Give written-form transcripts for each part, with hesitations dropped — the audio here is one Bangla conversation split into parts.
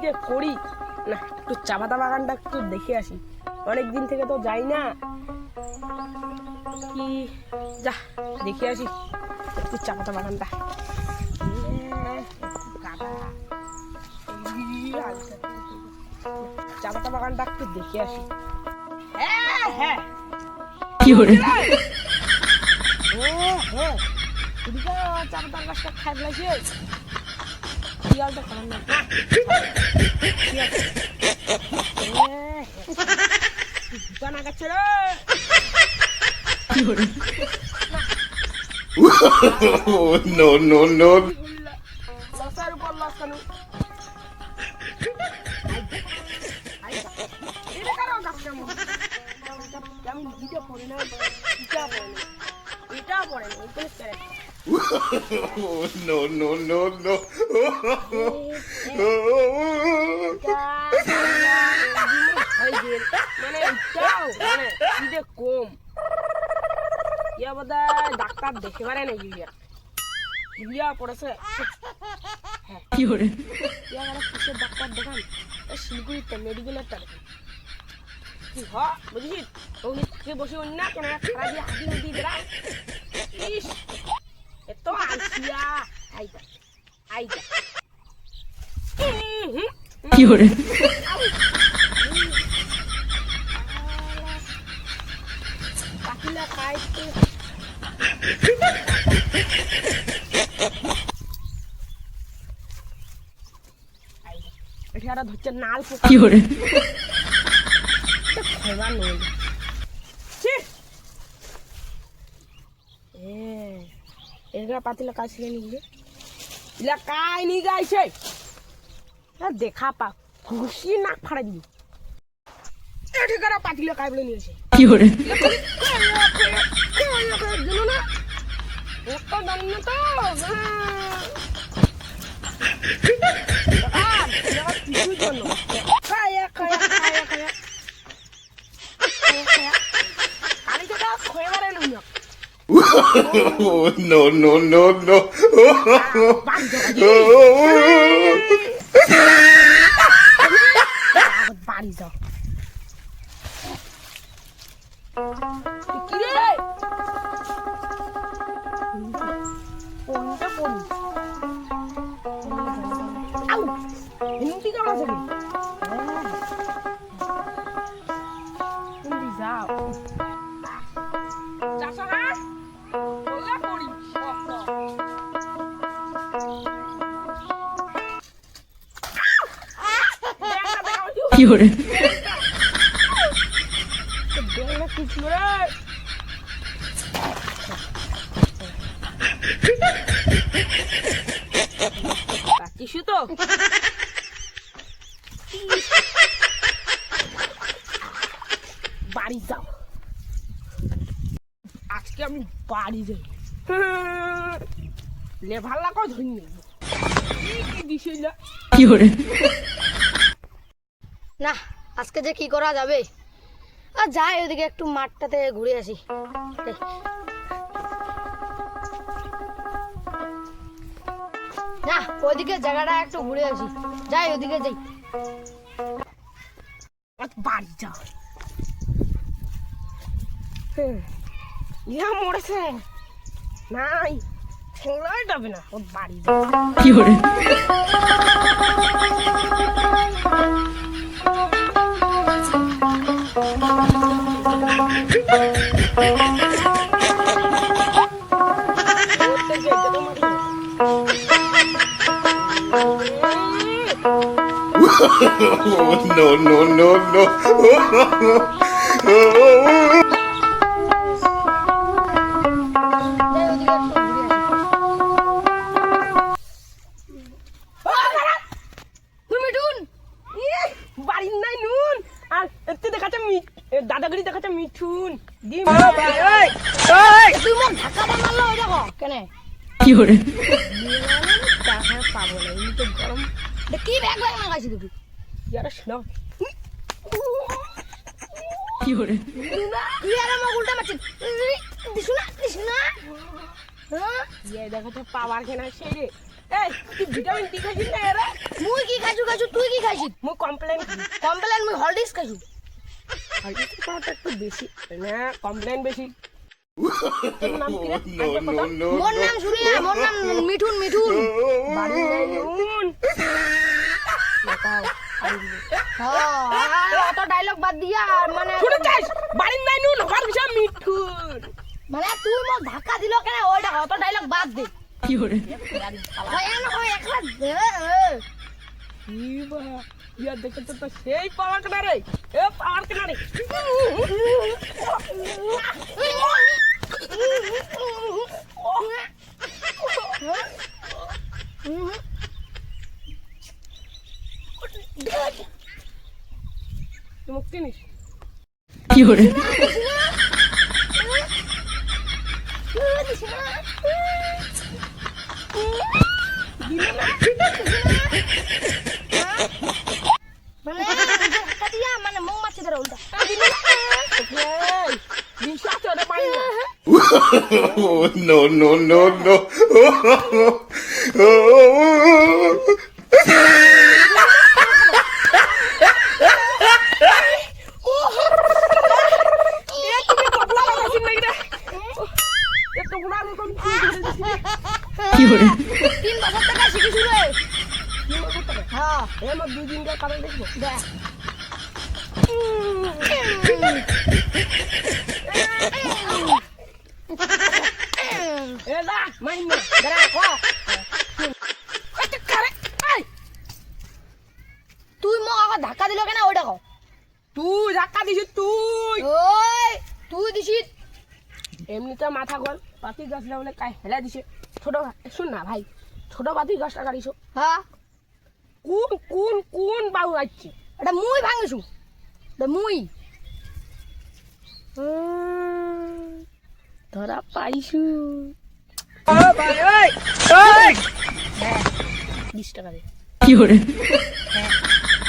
যে করি না, একটু চা পাতা বাগানটা একটু দেখে আসি, অনেকদিন থেকে তো যাই না। কি যা দেখে আসি একটু চা পাতা বাগানটা। চা পাতা বাগানটা একটু দেখে আসি। হ্যাঁ হ্যাঁ কি হরে হ্যাঁ চা পাতা গাছটা খাই ফেলাইছে। শিয়ালটা খারাপ না, দোকান আগাচ্ছে রে। কি হরে No, no, no. লসার উপর লস কেন? এটা কারো গাছটা আমি ভিডিও পড়ি না, এটা পড়ে না, এটা পড়ে না, এটা No, no, no, no. মানে এটাও মানে ঈদে কম ইয়া বোধহয় ডাক্তার দেখে পারে না ইয়া পড়েছে। কি হরে ইয়া কিসের ডাক্তার দেখান? শিলিগুড়িতে মেডিকেলের টাকা কি হ বুঝিস? ওই থেকে বসে অন্য কেন খারাপ দিয়ে হাতি হাতি বেড়ায়। ইস এত আলসিয়া। আইতা আইতা কি হরে পাখিলা খাইতে এটা ধরছে নাল পোকা। কি হরে খাইবার নই এগুলা পাতিলা কাজ শিখে নিয়ে ইলা কাই নি গাইছে দেখা পা খুশি না ফাড়া দিবি। এটি করা পাতিলা কাই বলে নিয়েছে। কি হরে জানো না একটা জানি না তো কিছু জন্য খায়া খায়া খায়া খায়া কালি থেকে খয়ে মারে নুন No, no, no, no. বাড়ি যাও কি রে কোনটা কোন আউ হিন্দি কেমন আছে হিন্দি যাও চাষা হ্যাঁ বললে পড়ি কি হরে কিছু রে টিস্যু তো বাড়ি যাও আজকে আমি বাড়ি যাই লেভার লাগাও ধরি দিছিল। কি হরে না আজকে যে কি করা যাবে, আর যাই ওইদিকে একটু মাঠটাতে ঘুরে আসি। না ওইদিকে জায়গাটা একটু ঘুরে আসি, যাই ওইদিকে যাই। বাড়ি যাও ইয়া মরেছে নাই ঠেংলাই যাবে না, ওর বাড়ি যাও। কি হরে No, no, no, no. বাড়ির নাই নুন আর তুই দেখাচ্ছে দাদাগিরি দেখাচ্ছে মিঠুন ডিম তুই মোক ধাক্কা মারলো ওই দেখো কেন কি হরে পাবো না এমনিতে গরম কি ব্যাগ ব্যাগ লাগাইছি তুই ইয়ারা শোনাও কি হরে তুই আর আমার উল্টা মারছিস দিস না ইয়ে দেখাচ্ছে পাওয়ার কেনা সেই রে এই তুই ভিটামিন ডি খাইছিস না এরা মুই কি খাজু খাইছো তুই কি খাইছিস মই কমপ্লেন কমপ্লেন মুই হলডিক্স খাইছো হলদিস খাওয়াটা একটু বেশি না কমপ্লেন বেশি তোর নাম কি রে? No, no, no, মোর no. নাম শুনি না মোর নাম মিঠুন মিঠুন বাড়ি নাই নুন হ্যাঁ অত ডায়লগ বাদ দিয়া মানে শুনে যাস বাড়ি নাই নুন হর বিষয় মিঠুন মানে তুই মোক ধাক্কা দিল কেন ওইটা অত ডায়লগ বাদ দে 有人， হয় না হয় একলা দে ইবা ইয়া দেখে তো সেই পাওয়ার কেনা রে এ পাওয়ার কেনা রে তুমি কিনিস 有人， মানে ধাক্কা দিয়া মানে মৌমাছি ধরে উল্টা এই বিশ্বাস করে পাই না Oh, no, no, no, no. এ তুমি কপলা লাগাছিস নাকি রে এ তো গুড়া মতন 有人， 3 বছর থেকে শিখিছু রে হ্যাঁ এ আমার দুই দিন কা কারণ দেখবো দেখ এ না মাইন না দাঁড়া ক এটা কারে এই তুই মোক আগে ধাক্কা দিল কেন ওইটা ক তুই ধাক্কা দিছিস তুই ওই তুই দিছিস এমনিতে মাথা গল পাতি গাছটা বলে কাই হেলা দিছে ছোট শুন না ভাই ছোট পাতি গাছটা কাটিছো হ্যাঁ কোন কোন কোন বাবু আসছে এটা মুই ভাঙিছু এটা মুই ধরা পাইছু 20 টাকা দে 有人，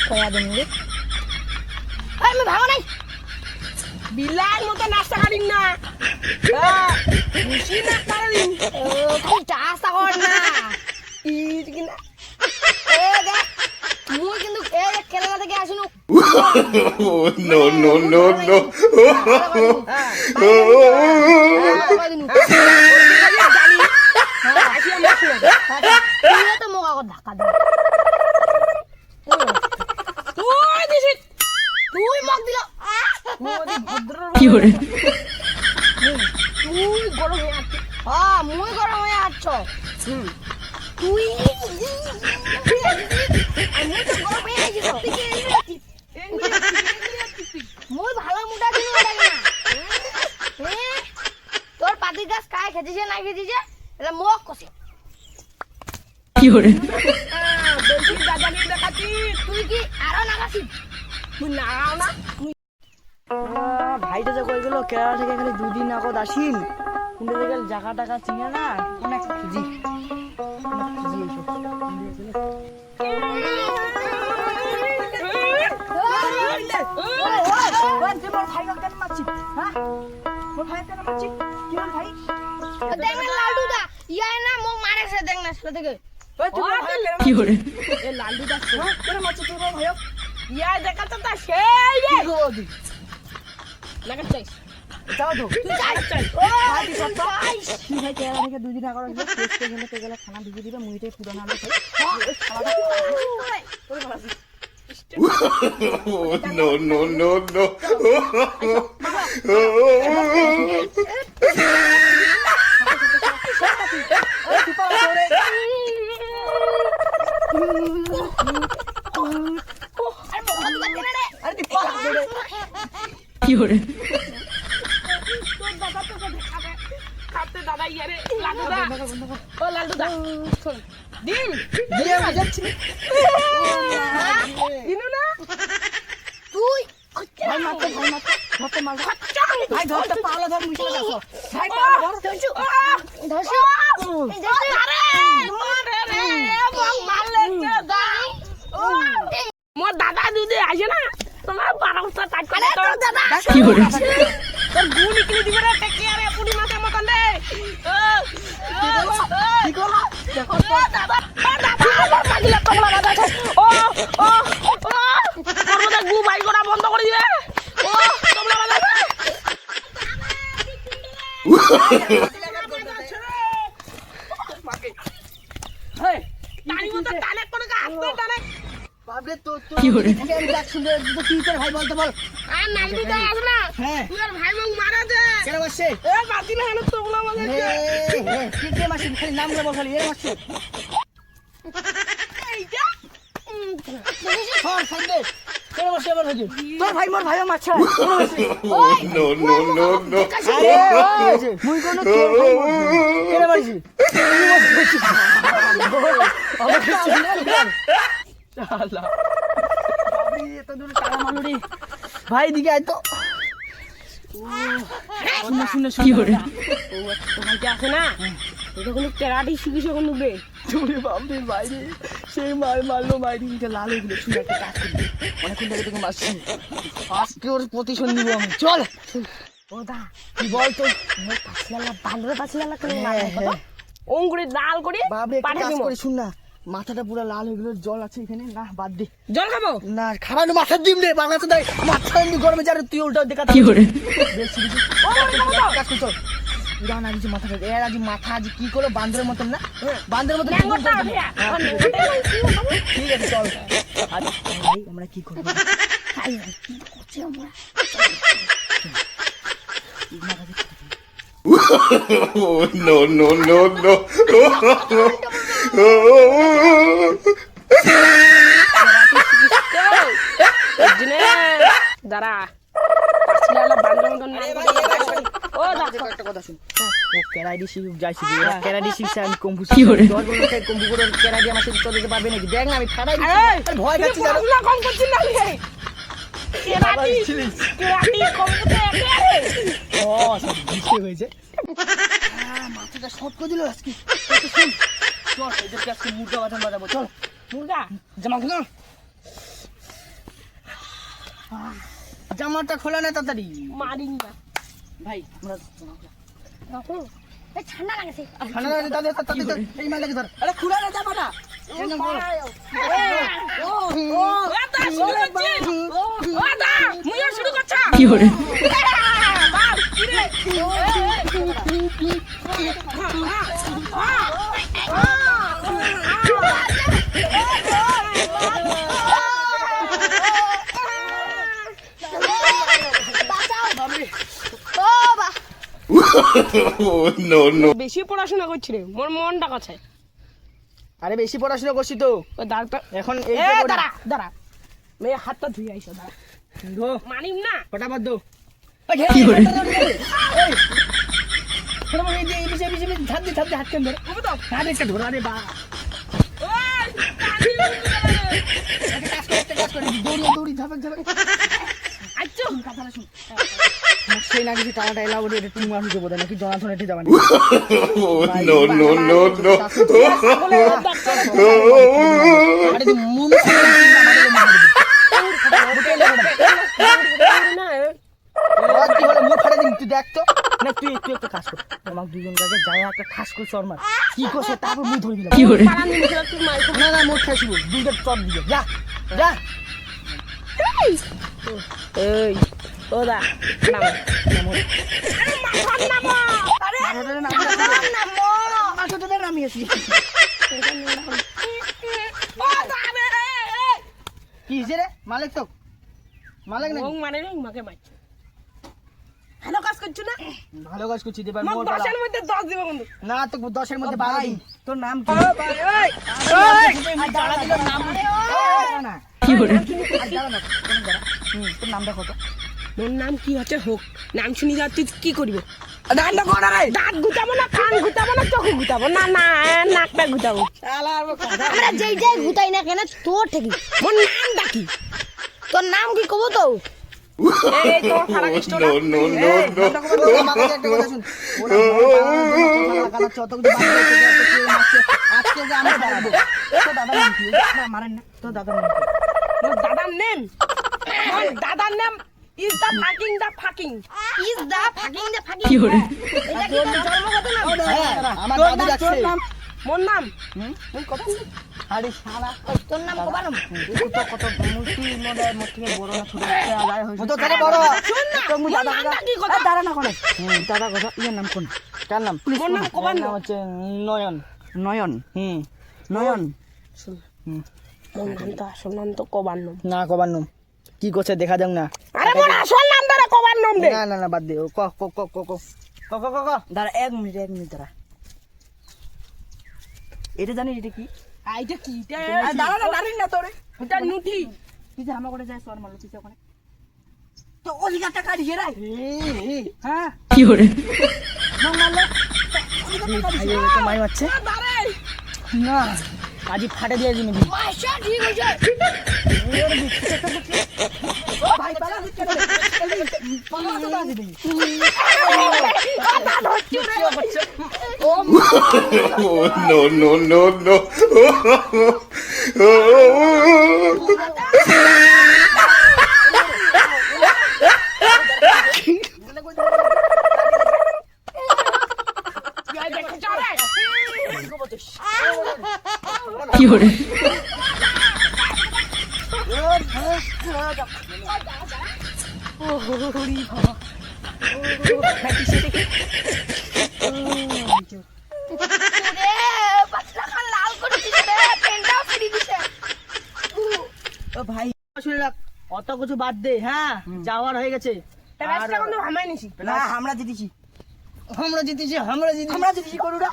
কয়া দেন রে এই মুই ভাঙো নাই বিলাই মতো নাস্তা কাটিন না খুশি না কাটিন ও তুই চাস্তা কর না ইজ কিনা এ দেখ মুই কিন্তু এ কেরালা থেকে আসিনু Oh, no, no, no, no. তুই তো মোক আগত ধাক্কা দে তুই দিছিস তুই মোক দিল ভদ্র 有人， তুই গরম হয়ে আসছে হ্যাঁ মুই গরম হয়ে আছ তুই আমি তো গরম হয়ে গেছি তো মুই ভালো মুটা দিন ওটা না তোর পাতি গাছ কায় খেতেছে না খেতেছে এটা মোক কসে 有人， বেশি দাদা নিয়ে দেখাচ্ছি তুই কি আরো নাগাছিস তুই নাও না ভাইটা যে কই গেল কেরালা থেকে খালি 2 দিন আগত আসিল কোনটা থেকে জায়গা টাকা চিনে না কোন এক খুঁজি দেখ না লালটু দা ইয়া না মোক মারেছে দেখ না সেটা থেকে 有人， এ লালু দা ইয়া দেখা তো তা সেই রে লাগা চাই তুই যাই ও ভাই ভাই কেরালা থেকে 2 দিন আগত আসলে টেস্টে গেলে তো গেলে খানা ঢুকে দিবে মুইটাই পুরানো আলো খাই Oh, no, no, no, no. আরে মোক কথা কেন রে 有人， তোর দাদা তোকে দেখাবে খাতে দাদা ইয়ারে লালু দা ও লালু দা শোন দিন দিনু না তুই ভাই মারতে ধরতে মার ভাই ধরতে পালা ধর মুইছে দেখো ভাই পালা ধর ধরছু আরে মারে রে মোক মারলে কে দা মোর দাদা যদি আসে না তোমার বারোটা টাকা আরে তোর দাদা 有人， তোর গুলি কিনে দিবে রে টেকে আরে পুরি মাছের মতন রে কি করলা দাদা দাদা আমার পাগলা কমলা দাদা ও ও টানি মতো টানে কোনো আসতে টানে বাবরে তো তো কি করে? আমি ডাক শুনতে তো কি করে ভাই বলতে বল। আর নালবি তো আস না হ্যাঁ তুই আর ভাই মুখ মারা দে কেন বসে এ বাতি না হলো তোমরা আমাকে কি কে মাসি খালি নাম বল খালি এ মাসি এইটা সর সাইডে কেন বসে আমার হজি তোর ভাই মোর ভাইও মাছ Oh, no, no, no, no. আরে মুই কোন কেন বসি ভাই দিকে আয় তো শুনে শুনে কি করে? তোমার কি আছে না এটা কোনো ক্যারাটি শিখিস এখন বে চুরি বাপরে বাইরে সেই মারলো বাইরে দিকে লাল হয়ে গেল শুনে একটা কাজ করবি অনেকক্ষণ ধরে তোকে মারছি আজকে ওর প্রতিশোধ নিব আমি চল ও দা কি বল তো মোর পাছলালা বালরে পাছলালা কেন হ্যাঁ, মারা কত হ্যাঁ। অঙ্গুরে লাল করে বাপরে একটা পাঠা কাজ দিমু করে শুন না মাথাটা পুরো লাল হয়ে গেল জল আছে এখানে না বাদ দে জল খাবো না খারাপ মাথা দিম রে বাংলাতে দেয় মাথা এমনি গরমে যারে তুই উল্টা দেখা কি করে? কাজ কর চল উড়ান আজ মাথাটা এর আজ মাথা আজ কি করো বান্দরের মতন না বান্দরের মতন ন্যাঙ্গটা ভিয়া ঠিক আছে চল আজ ভাই আমরা কি করব Oh, no, no, no, no. দিনে দাঁড়া পাছলালা বালরে মতন না ও দা একটা কথা শুন ও কেরাডি শিখ যাইছি কেরাডি শিখছে আমি কম্পু কি করে? কম্পু করে কেরাডি আমার সাথে চলে যেতে পারবে নাকি দেখ না আমি ঠাড়াই ভয় তুই পাচ্ছি জানো পড়াশোনা কম করছিস না কেরাটি কেরাটি কম্পিউটার একে ও সব বুঝতে হয়েছে মাথাটা শর্ট করে দিল আজকে তো শুন চল এদেরকে আজকে মুরগা বাজান বাজাবো চল মুরগা জামা খোলা জামাটা খোলা না তাড়াতাড়ি মারিং না ভাই আমরা ঠান্ডা লাগছে ঠান্ডা লাগে তাদের তাদের এই মালটাকে ধর আরে খোলা না জামাটা ও দা শুরু করছিস ও দা মুইও শুরু করছ কি করে? বাপ কি রে Oh, no, no. বেশি পড়াশোনা করছি রে মোর মনটা কাছে আরে বেশি পড়াশোনা করছি তো ওই দাঁড়টা এখন এ এই দাঁড়া দাঁড়া মেয়ে হাতটা ধুই আইছো দাঁড়া ধো মানিম না ফটাফট দো কি করে? হাত কেন ধরে কবে তো হাত একটা ধরা রে বা ওই কানি কাজ করে দৌড়ি ধাপক আচ্ছা কথাটা শুন সেই না কিছু টানাটা এলাও রে তুমি মানুষ দেবো নাকি জনাথন এটি যাবানি Oh, no, no, no, no. আরে তুই মুন না কি হলো মুখ ফাড়ে দিন তুই দেখ তো না তুই একটা কাজ কর আমার দুজন কাছে যায় একটা ঠাস করে চর মার কি করছে তারপর মুখ ধরে দিলাম কি করে? পাড়া নিয়ে গেল তুই মাইক না না মুখ খাইছিস দুইটা চর দিবে যা যা এই ও দা নাম মাথাটা নামিয়েছি ও দা রে কি হয়েছে রে মালিক তো মালিক না ও মানে রে মাকে মারছে ভালো কাজ করছো না ভালো কাজ করছি দেবার মোক মোর 10 এর মধ্যে 10 দিব বন্ধু না তো 10 এর মধ্যে 12 দিন তোর নাম কি না কি করে? তোর নামটা কত মোর নাম কি হচ্ছে হোক নাম শুনি যাচ্ছিস কি করব নামটা কত রে দাঁত গুতাবো না কান গুতাবো না চোখ গুতাবো না না নাকটা গুতাবো আমরা যেই যাই গুতাই না কেন তোর ঠিকই মোর নাম ডাকি তোর নাম কি কব তো এই তো ফাড়া কৃষ্ণ না No, no, no, no. মোর দাদার নেম মোর দাদার নাম is the fucking is the fucking the fucking কি করে? এটা কি তোর জন্মগত নাম মোর নাম মোর কথা আরে শালা তোর নাম কবারম কত মূর্তি মোর থেকে বড় না ছোট আদায় হয়েছে তো থেকে বড় তো মু দাদা কথা দাঁড়া না কোনে দাদা কথা ইয়ার নাম কোন কার নাম মোর নাম কবার নাম হচ্ছে নয়ন নয়ন নয়ন মোর নাম তো আসল নাম তো কবান্নম। না কবার নাম কি করছে দেখা যাক না আরে মোর আসল নাম ধরে কবান্নম দে। না না না বাদ দে ক ক ক ক ক ক দাঁড়া 1 মিনিট দাঁড়া এটা জানি এটা কি আইটা কি এটা? দাঁড়া না জানি না তোরে এটা নুঠি। তুই যে আমার করে যায় সর মারলো তুই ওখানে তো অলিগাটা কাটি রে হ্যাঁ কি hore মন মারলো আইয়ে তো মাই মারছে দাঁড়াই না আজ ফাটে দিয়ে দিবি মাশা ঠিক হইছে ও ভাই পালা দিতে পালা তো দাও দিবি Oh, no, no, no, no. কি hore রে পাতলা খান লাল করে দিছে রে পেনটাও ফ্রি দিছে ও ভাই শুনে রাখ অত কিছু বাদ দে হ্যাঁ যাওয়ার হয়ে গেছে রাস্তা কোন হামাই নিছি। না আমরা জিতেছি করুরা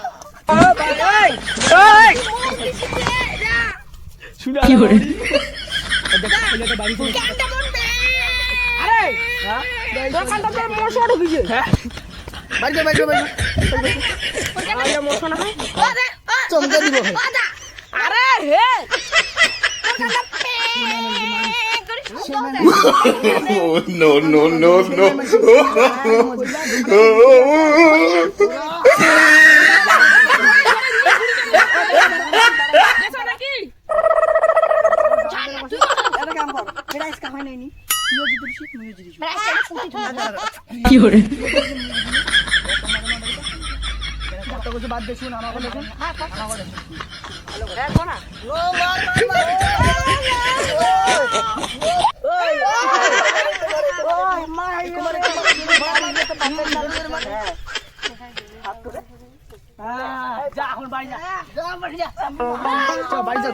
কি hore আরে হ্যাঁ তোর কানটা তো মশা ঢুকিছে। বাইরে আইয়া মশা না হয়। আরে চমকে দিব ভাই আদা আরে হে Oh, no, no, no, no. দেখো নাকি এটা কাম কর এটা ইসকা হয় নাইনি তুইও জিতেছিস তুইও জিতেছিস কি hore কত কিছু বাদ দে শুন আমার কথা শুন দেখো না যা এখন বাড়ি যা বাড়ি যা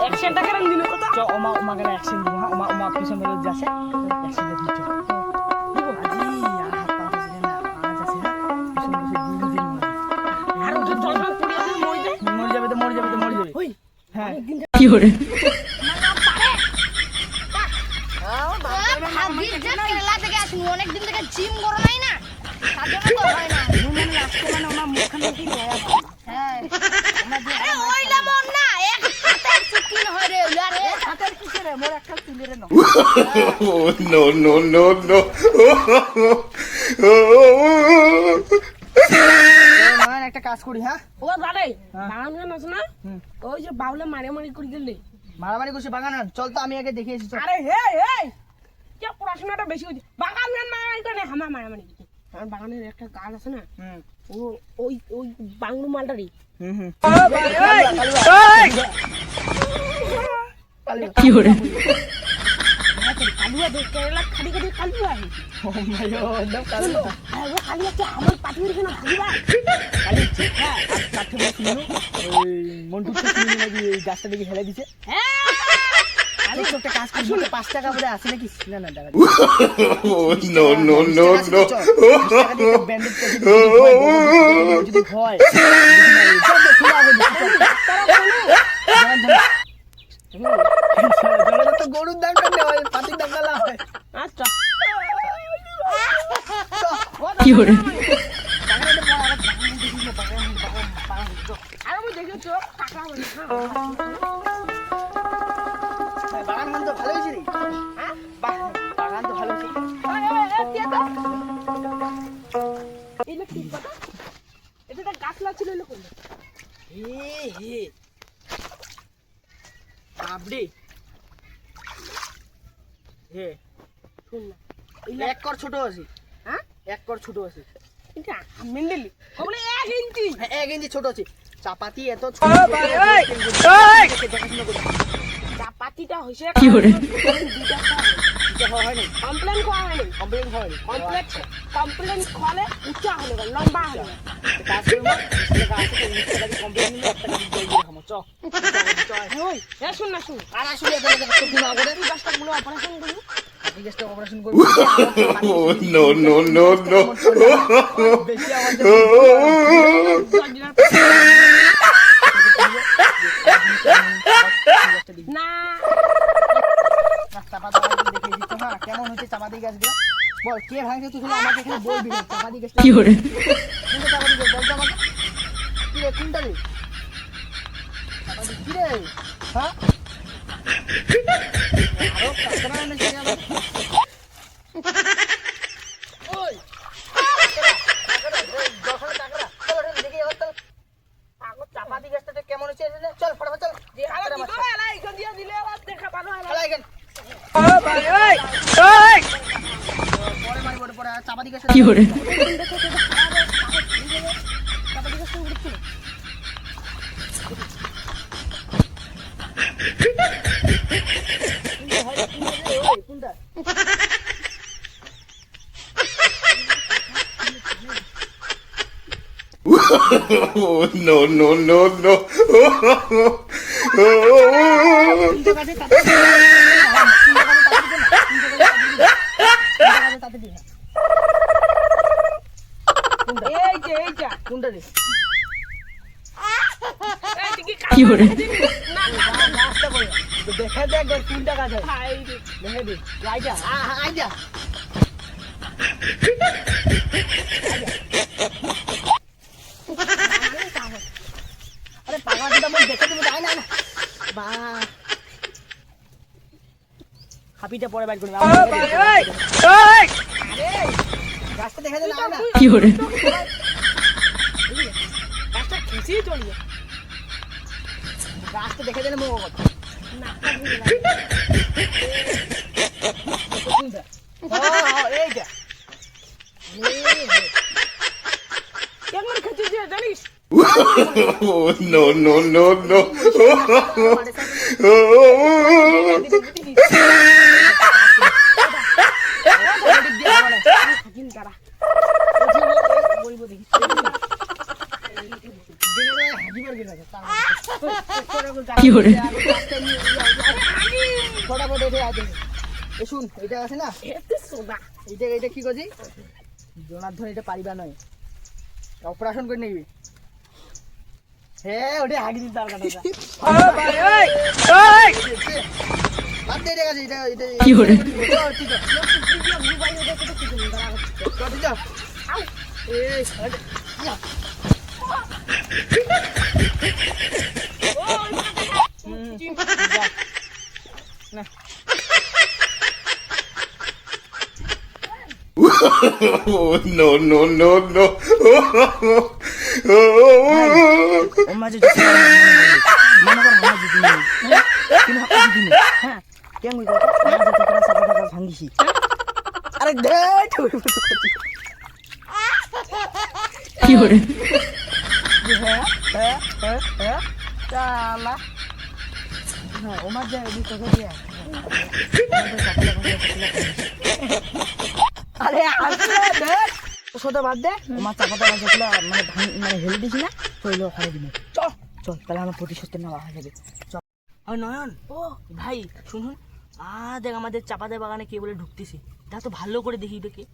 অ্যাকশনটা কেন দিল কথা? ওমা গেলে অ্যাকশন দিব হ্যাঁ ওমা পিছন মেরে যাচ্ছে অ্যাকশন দিব আজি আর হাত পা আছে না আজ আছে না পিছন মেরে দিন আর তো জলপান পুড়িয়ে দিল মইতে। মরে যাবে ওই হ্যাঁ কি hore ভাবির যে কেরালা থেকে আসুন অনেকদিন থেকে জিম করো নাই না তার জন্য তো হয় না হ্যাঁ আরে ওইলা মন না এক হাতের চুকিন হয় রে আরে হাতের কিসে রে মোর একটা তুলে রে না Oh, no, no, no, no. মান একটা কাজ করি হ্যাঁ ও জানে হ্যাঁ। বাগান গান আছে না ওই যে বাউলে মারামারি করে দিলে। মারামারি করছে বাগান চল তো আমি আগে দেখে এসেছি আরে হে হে কে পড়াশোনাটা বেশি হচ্ছে বাগান গান মারামারি করে হামা মারামারি করছে। আমার বাগানের একটা গাছ আছে না ও ওই ওই বাংলু মালটারি কি hore কালুয়া দেখ কেরালা খাড়ি খাড়ি কালুয়া ও মাই গড শুনো হ্যাঁ ও কালুয়া কে আমার পাঠিয়ে রেখে না ভাগিবা হ্যাঁ আর কাছে বসে শুনো ওই মন্টু তো শুনি নাকি এই গাছটা দেখে হেলে দিছে হ্যাঁ আরে তো একটা কাজ করি 5 টাকা করে আছে নাকি না না টাকা Oh, no, no, no, no. Bandage যদি হয় তো গরুর দাম কেন হয় পাতির দাম কালা হয় আচ্ছা fiore, আর আমি দেখেছো কাকা বলে বাগান মান তো ভালো হয়েছে রে। হ্যাঁ বাগান তো ভালো হয়েছে। এটা কি কথা এটা একটা গাছ লাগছিল এলো কোন হে বাবরে হে শুন না এক কর ছোট আছে। হ্যাঁ এক কর ছোট আছে। এটা মেন্ডেলি বলে 1 ইঞ্চি হ্যাঁ 1 ইঞ্চি ছোট আছে। চাপাতি এত ছোট চাপাতিটা হইছে কি করে? হয় নাই কমপ্লেন করা হয়নি কমপ্লেন হয় কমপ্লেন খলে উঁচা হলো লম্বা হলো কাজ করব টাকা আছে 19 টাকা কমপ্লেন নিলে 1 টাকা দিয়ে দিয়ে খামো চ ওই এ শুন না শুন আর আসলে এটা তো তুমি আগরে তুই গাছটা গুলো অপারেশন করবি আপনি গেস্ট অপারেশন করব। Oh, no, no, no, no. বেশি আওয়াজ না চাপাতি দেখে দিচ্ছ না কেমন হচ্ছে চাপাতি গাছগুলো বল কে ভাঙছে তুই শুধু আমাকে এখানে বলবি না চাপাতি গাছটা fiore, কোনটা চাপাতি গাছ বলতো আমাকে কি রে কোনটা রে চাপাতি কি রে হ্যাঁ আরো কাকড়া এনে ছেড়ে দাও ওই চাপাতি গাছটা কেমন হচ্ছে চল ফটাফট চল যে আরে দিলো এলা ইখন দিয়া দিলে আবার দেখা পানো এলা খেলা এখানে পরে মারি পরে চাপাতি গাছটা fiore, কোনটা Oh, no, no, no, no. তিনটা কাছে এইটা কোনটা রে এই তুই কি fiore, না না গাছটা বল দেখা দেখ কোনটা গাছ হয় খাই রে দেখে দে আইজা আইজা আরে পাগলাটা বল দেখে তুমি আয় না বা হাপিটা পরে বাইর করবে আরে গাছটা দেখা যায় না fiore, গাছটা খেসি চলি গাছটা দেখে যায় না মোহ নাকটা বুঝে কোনটা এইটা কেমন খেতে জানিস Oh, no, no, no, no. থাকিন তারা বলবো দেখি fiore, ফটাফট এটা আছে শুন এটা আছে না এতে সোদা এটা কি করছি জনার্ধন এটা পারিবা নয় অপারেশন করে নিবি হ্যাঁ ওটা হাগি দিতে দরকার বাদ দে গেছে এটা fiore, Oh, no, no, no, no. ও মাঝে মনে কর আমার জিতি নেই কিন্তু হাতে জিতি নেই হ্যাঁ কেন বুঝতে আমাদের টাকা টাকা ভাঙিছি আরে দেখ fiore, হ্যাঁ চালা হ্যাঁ ও মাঝে এদিকে কথা দিয়ে আরে আসলে দেখ সোদা বাদ দে আমার চাপাটা যেগুলো মানে হেলে দিছি না ওইগুলো খাই দিবি চল চল তাহলে আমার প্রতিশোধ নেওয়া হয়ে যাবে চল আর নয়ন ও ভাই শুনুন দেখ আমাদের চাপাতে বাগানে কে বলে ঢুকতেছি তা তো ভালো করে দেখি দেখে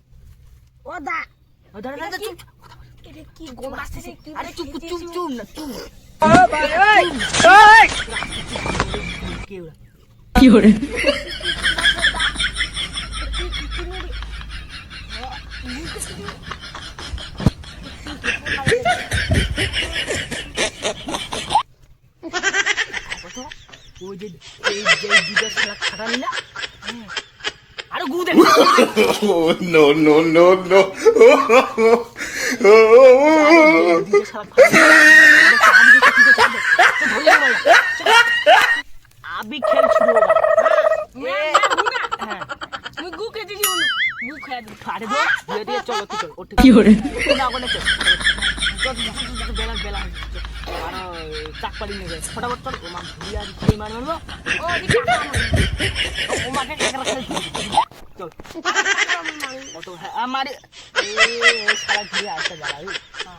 ও দা ও দাঁড়া দাঁড়া চুপ এটা কি গোল আসছে কি আরে চুপ চুপ চুপ না চুপ কে ওরা fiore, ওই যে এই যে দুটো শালা খাটালি না আরে গু দেখ Oh, no, no, no, no. দুটো শালা আবি খেল শুরু হোগা হ্যাঁ মুই গু কে দিছি গু খায় দে আরে বল দিয়ে চলো তুই চল ওঠ কি hore না কোনে চল বেলা বেলা আর চাক পাড়ি নিয়ে ফটাফট চল ও মা ভুলিয়া দিতে মার মারবো ও দিকে ও মাকে কাকড়া খেল চল অত আমার সারা ঘুরে আসতে যারা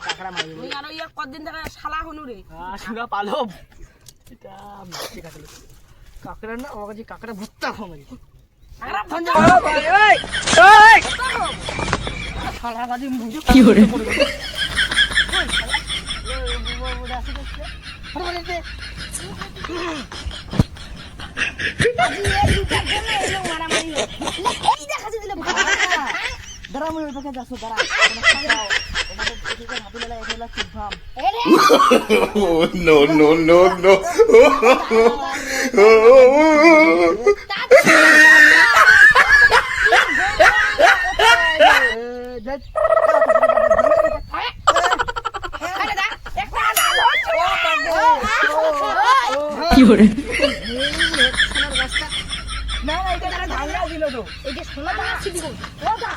কাকড়া মারি মুই আর ইয়া কতদিন ধরে শালা হনু রে শুনা পালো এটা ঠিক আছে কাকড়া না আমার কাছে কাকড়া ভুত্তা খাওয়া আরে ধঞ্জা শালা বাজি মুজো কি hore দাঁড়া মনে ওইটাকে যাচ্ছ দাঁড়া Oh, no, no, no, no. কি hore না না এটা তারা ধাঙ্গা দিল তো এই যে সোনা দানা ছিলি গো ও দা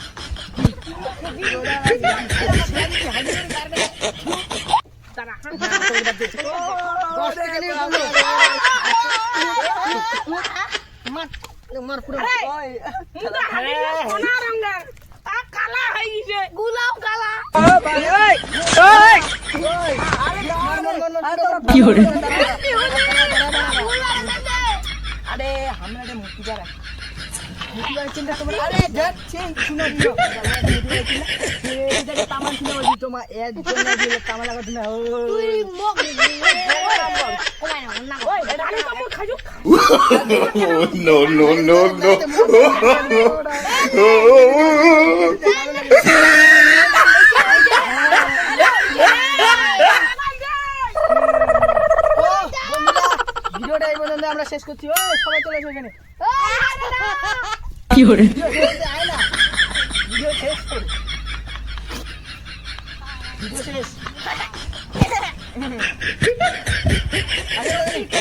তারা মার পুরো মুদা হালি সোনা রঙের তা কালা হয়ে গেছে গুলাও কালা কি hore আরে আমরা এটা মুক্তি করা চিন্তা তোমার আরে যাচ্ছে শুনো দিও এটা তামান ছিল ওই তোমার এর জন্য দিলে তামান লাগা দিনা তুই মগ কমাই না না ওই রানী তো মুই Khaju Oh, no, no, no, no. ভিডিওটা এই পর্যন্ত আমরা শেষ করছি ও সবাই চলে এসো এখানে কি hore আয় না ভিডিও শেষ কর ভিডিও শেষ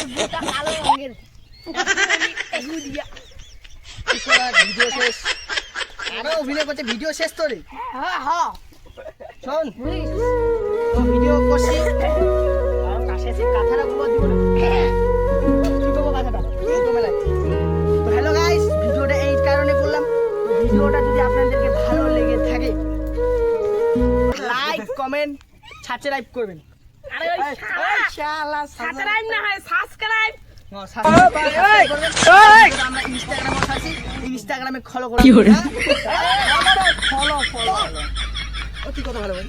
বুটা কালো রঙের ভিডিও শেষ আরো অভিনয় করছে ভিডিও শেষ তো রে হ্যাঁ হ্যাঁ শোন তো ভিডিও করছি আর কাছে এসে কথাটা বলে দিব না কি বলবো কথাটা তো মেলায় তো হ্যালো গাইস ভিডিওটা এই কারণে করলাম তো ভিডিওটা যদি আপনাদেরকে ভালো লেগে থাকে লাইক কমেন্ট সাবস্ক্রাইব করবেন আরে ওই শালা সাবস্ক্রাইব না হয় সাবস্ক্রাইব আমরা ইনস্টাগ্রামে আছি ইনস্টাগ্রামে ফলো করুন কি hore ফলো ফলো ও কি কথা ভালো ভাই